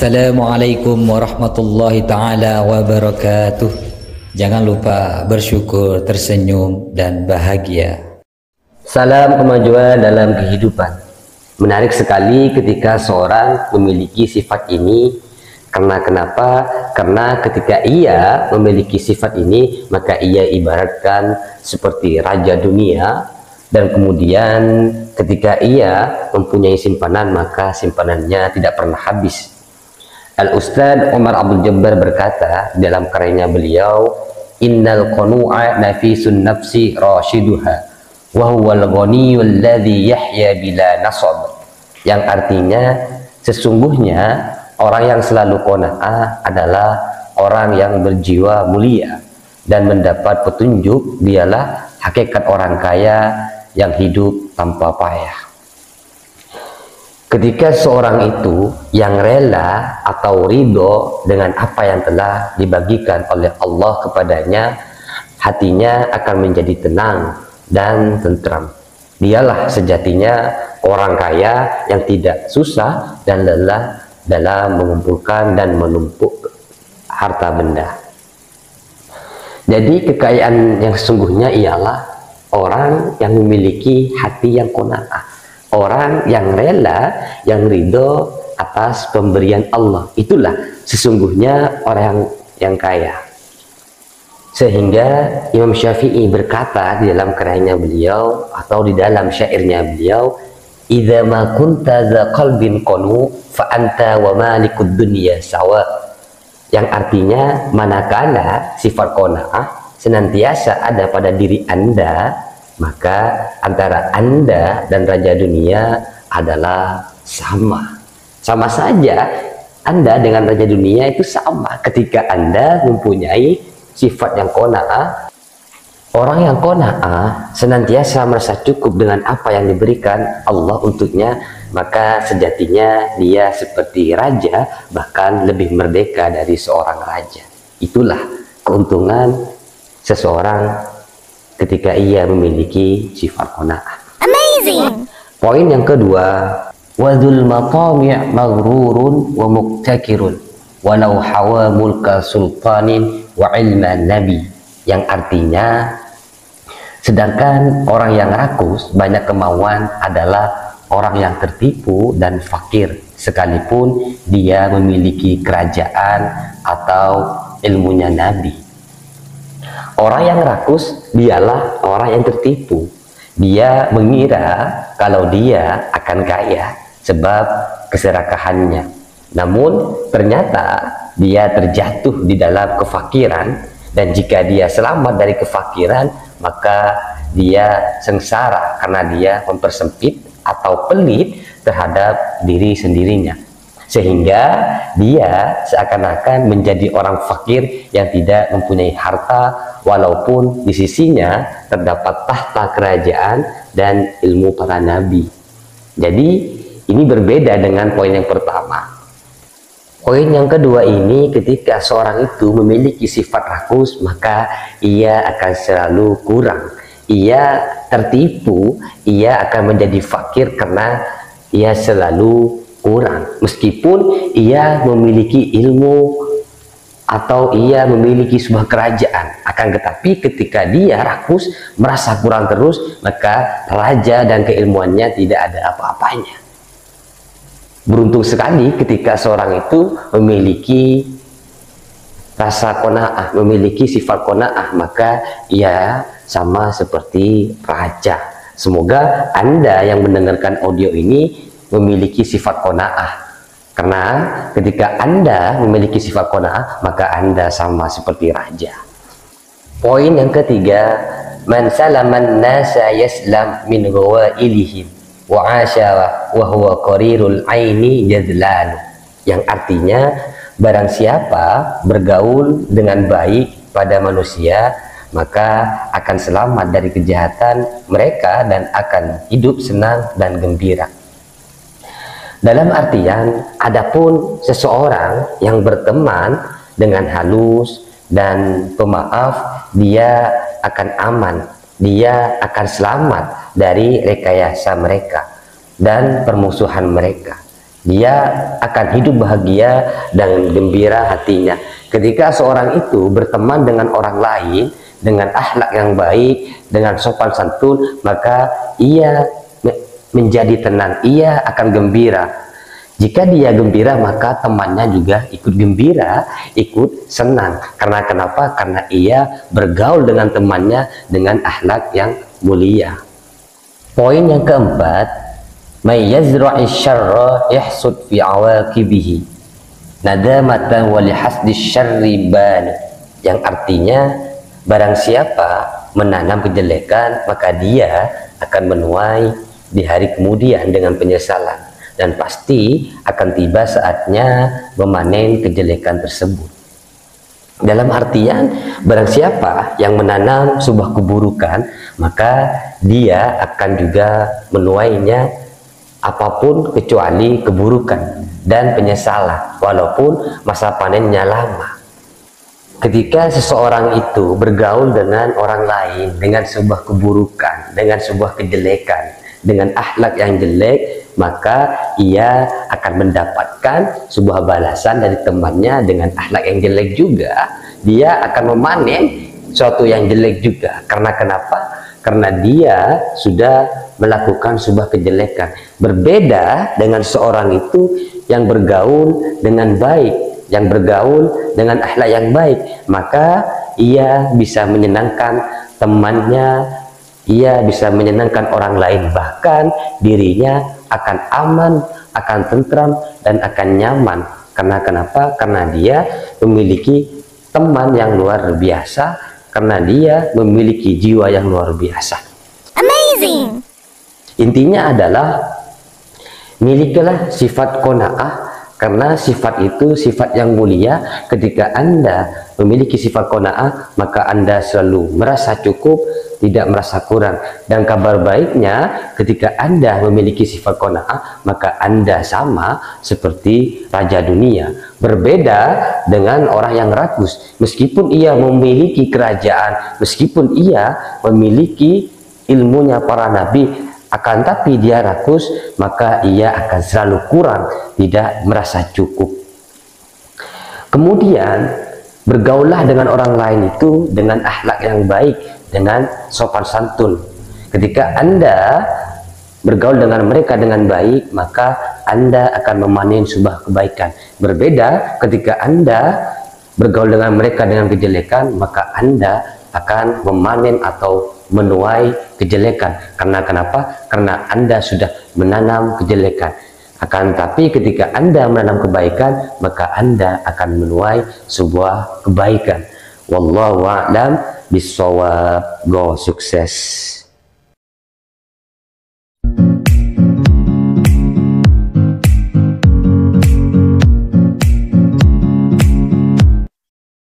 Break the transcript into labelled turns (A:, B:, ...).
A: Assalamualaikum warahmatullahi ta'ala wabarakatuh. Jangan lupa bersyukur, tersenyum, dan bahagia.
B: Salam kemajuan dalam kehidupan. Menarik sekali ketika seorang memiliki sifat ini. Karena kenapa? Karena ketika ia memiliki sifat ini, maka ia ibaratkan seperti raja dunia. Dan kemudian ketika ia mempunyai simpanan, maka simpanannya tidak pernah habis. Al-Ustadz Umar Abdul Jabbar berkata dalam karyanya beliau, innal qanu'a nafisun nafsi rashiduha wa huwal ghaniyul ladzi yahya bila nasab, yang artinya sesungguhnya orang yang selalu qanaah adalah orang yang berjiwa mulia dan mendapat petunjuk, dialah hakikat orang kaya yang hidup tanpa payah. Ketika seorang itu yang rela atau ridho dengan apa yang telah dibagikan oleh Allah kepadanya, hatinya akan menjadi tenang dan tentram. Dialah sejatinya orang kaya yang tidak susah dan lelah dalam mengumpulkan dan menumpuk harta benda. Jadi kekayaan yang sesungguhnya ialah orang yang memiliki hati yang qanaah. Orang yang rela, yang ridho atas pemberian Allah, itulah sesungguhnya orang yang kaya. Sehingga Imam Syafi'i berkata di dalam karyanya beliau atau di dalam syairnya beliau, idza ma kunta dza qalbin qanu fa anta wa malikud dunya sawa, yang artinya manakala sifat qanaah senantiasa ada pada diri Anda, maka antara Anda dan Raja Dunia adalah sama. Sama saja Anda dengan Raja Dunia itu sama ketika Anda mempunyai sifat yang qanaah. Orang yang qanaah senantiasa merasa cukup dengan apa yang diberikan Allah untuknya, maka sejatinya dia seperti raja, bahkan lebih merdeka dari seorang raja. Itulah keuntungan seseorang ketika ia memiliki sifat qanaah.
C: Amazing.
B: Poin yang kedua, wadul matami' maghrurun wa muktakirun walau hawa mulka sultanin wa ilma nabi, yang artinya sedangkan orang yang rakus banyak kemauan adalah orang yang tertipu dan fakir sekalipun dia memiliki kerajaan atau ilmunya nabi. Orang yang rakus dialah orang yang tertipu. Dia mengira kalau dia akan kaya sebab keserakahannya. Namun ternyata dia terjatuh di dalam kefakiran, dan jika dia selamat dari kefakiran, maka dia sengsara karena dia mempersempit atau pelit terhadap diri sendirinya. Sehingga dia seakan-akan menjadi orang fakir yang tidak mempunyai harta, walaupun di sisinya terdapat tahta kerajaan dan ilmu para nabi. Jadi ini berbeda dengan poin yang pertama. Poin yang kedua ini, ketika seorang itu memiliki sifat rakus, maka ia akan selalu kurang. Ia tertipu, ia akan menjadi fakir karena ia selalu kurang. Meskipun ia memiliki ilmu atau ia memiliki sebuah kerajaan, akan tetapi ketika dia rakus, merasa kurang terus, maka raja dan keilmuannya tidak ada apa-apanya. Beruntung sekali ketika seorang itu memiliki rasa qanaah, memiliki sifat qanaah, maka ia sama seperti raja. Semoga Anda yang mendengarkan audio ini memiliki sifat qanaah, karena ketika Anda memiliki sifat qanaah, maka Anda sama seperti raja. Poin yang ketiga, man salaman nasa yaslam min ghawailihim wa asya wa huwa qarirul aini jadlan, yang artinya barang siapa bergaul dengan baik pada manusia, maka akan selamat dari kejahatan mereka dan akan hidup senang dan gembira. Dalam artian, adapun seseorang yang berteman dengan halus dan pemaaf, dia akan aman, dia akan selamat dari rekayasa mereka dan permusuhan mereka. Dia akan hidup bahagia dan gembira hatinya. Ketika seorang itu berteman dengan orang lain dengan akhlak yang baik, dengan sopan santun, maka ia menjadi tenang, ia akan gembira. Jika dia gembira, maka temannya juga ikut gembira, ikut senang. Karena kenapa? Karena ia bergaul dengan temannya dengan akhlak yang mulia. Poin yang keempat, may yazra'i syarra yahsud fi awaqibihi nadamatan wa lihasdi syarri ban, yang artinya barang siapa menanam kejelekan maka dia akan menuai di hari kemudian dengan penyesalan, dan pasti akan tiba saatnya memanen kejelekan tersebut. Dalam artian, barang siapa yang menanam sebuah keburukan maka dia akan juga menuainya, apapun kecuali keburukan dan penyesalan, walaupun masa panennya lama. Ketika seseorang itu bergaul dengan orang lain dengan sebuah keburukan, dengan sebuah kejelekan, dengan akhlak yang jelek, maka ia akan mendapatkan sebuah balasan dari temannya dengan akhlak yang jelek juga. Dia akan memanen sesuatu yang jelek juga. Karena kenapa? Karena dia sudah melakukan sebuah kejelekan. Berbeda dengan seorang itu yang bergaul dengan baik, yang bergaul dengan akhlak yang baik, maka ia bisa menyenangkan temannya, ia bisa menyenangkan orang lain, bahkan dirinya akan aman, akan tentram, dan akan nyaman. Karena kenapa? Karena dia memiliki teman yang luar biasa, karena dia memiliki jiwa yang luar biasa.
C: Amazing.
B: Intinya adalah milikilah sifat qanaah, karena sifat itu sifat yang mulia. Ketika Anda memiliki sifat qanaah, maka Anda selalu merasa cukup, tidak merasa kurang. Dan kabar baiknya, ketika Anda memiliki sifat qanaah, maka Anda sama seperti raja dunia. Berbeda dengan orang yang rakus. Meskipun ia memiliki kerajaan, meskipun ia memiliki ilmunya para nabi, akan tapi dia rakus, maka ia akan selalu kurang, tidak merasa cukup. Kemudian bergaullah dengan orang lain itu dengan akhlak yang baik, dengan sopan santun. Ketika Anda bergaul dengan mereka dengan baik, maka Anda akan memanen sebuah kebaikan. Berbeda ketika Anda bergaul dengan mereka dengan kejelekan, maka Anda akan memanen atau menuai kejelekan. Karena kenapa? Karena Anda sudah menanam kejelekan. Akan tapi ketika Anda menanam kebaikan, maka Anda akan menuai sebuah kebaikan. Wallahu a'lam bishawab. Go sukses.